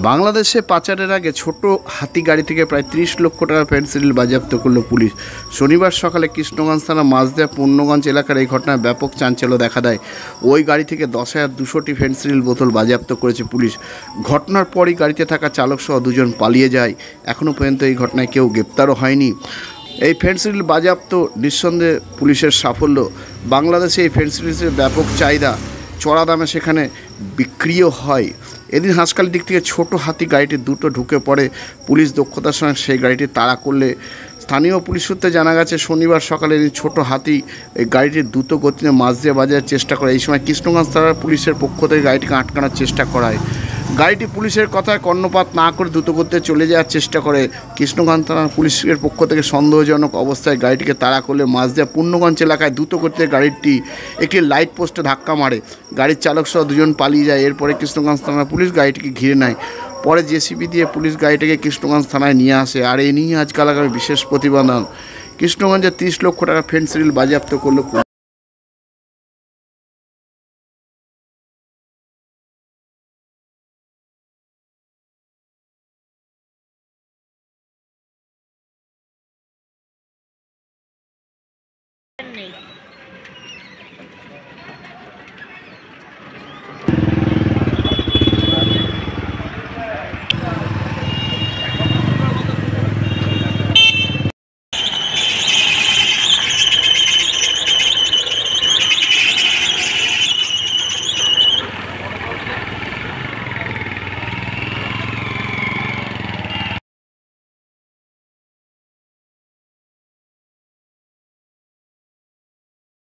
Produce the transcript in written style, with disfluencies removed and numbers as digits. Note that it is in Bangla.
বাংলাদেশে পাচারের আগে ছোট হাতি গাড়ি থেকে প্রায় ৩০ লক্ষ টাকা ফেনসিডিল বাজেয়াপ্ত করল পুলিশ। শনিবার সকালে কৃষ্ণগঞ্জ থানা মাঝদিয়া পূর্ণগঞ্জ এলাকার এই ঘটনায় ব্যাপক চাঞ্চল্য দেখা দেয়। ওই গাড়ি থেকে 10,200টি ফেনসিডিল বোতল বাজেয়াপ্ত করেছে পুলিশ। ঘটনার পরই গাড়িতে থাকা চালকসহ দুজন পালিয়ে যায়। এখনও পর্যন্ত এই ঘটনায় কেউ গ্রেপ্তারও হয়নি। এই ফেনসিডিল বাজেয়াপ্ত নিঃসন্দেহে পুলিশের সাফল্য। বাংলাদেশে এই ফেনসিডিলের ব্যাপক চাহিদা, চড়া দামে সেখানে বিক্রিও হয়। এদিন হাঁসখালির দিক থেকে ছোট হাতি গাড়িটি দুটো ঢুকে পড়ে। পুলিশ দক্ষতার সঙ্গে সেই গাড়িটি তাড়া করলে স্থানীয় পুলিশ সূত্রে জানা গেছে, শনিবার সকালে এই ছোট হাতি এই গাড়িটির দ্রুত গতিতে মাঝদিয়া বাজারের চেষ্টা করে। এই সময় কৃষ্ণগঞ্জ থানার পুলিশের পক্ষ থেকে গাড়িটিকে আটকানোর চেষ্টা করায়। গাড়িটি পুলিশের কথায় কর্ণপাত না করে দ্রুত গতিতে চলে যাওয়ার চেষ্টা করে। কৃষ্ণগঞ্জ থানার পুলিশের পক্ষ থেকে সন্দেহজনক অবস্থায় গাড়িটিকে তাড়া করলে মাঝদিয়া পূর্ণগঞ্জ এলাকায় দ্রুত গতিতে গাড়িটি একটি লাইট পোস্টে ধাক্কা মারে। গাড়ির চালক সহ দুজন পালিয়ে যায়। এরপরে কৃষ্ণগঞ্জ থানার পুলিশ গাড়িটিকে ঘিরে নেয়। পরে জেসিবি দিয়ে পুলিশ গাড়িটিকে কৃষ্ণগঞ্জ থানায় নিয়ে আসে। আর এই নিয়ে আজকাল আগামী বিশেষ প্রতিবেদন। কৃষ্ণগঞ্জে 30 লক্ষ টাকা ফেনসিডিল বাজেয়াপ্ত করল পুলিশ।